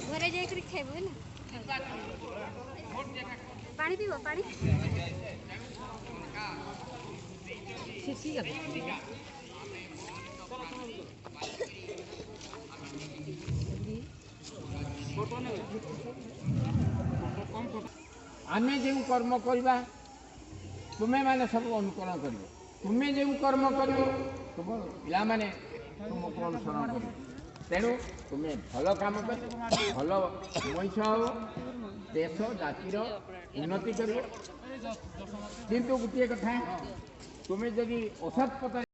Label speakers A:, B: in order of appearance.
A: घरे जाकर खाइब है पानी पीब पानी
B: आमे जो कर्म करवा तुम्हें मैंने सब अनुकरण कर तुम्हें जो कर्म कर तुम पिला माने तुमको अनुसरण कर तेणु तुम्हें भल कम कर भल मनीष हो देश जातिर उन्नति कर किंतु गोटे कथा तुम्हें जदि असत पथ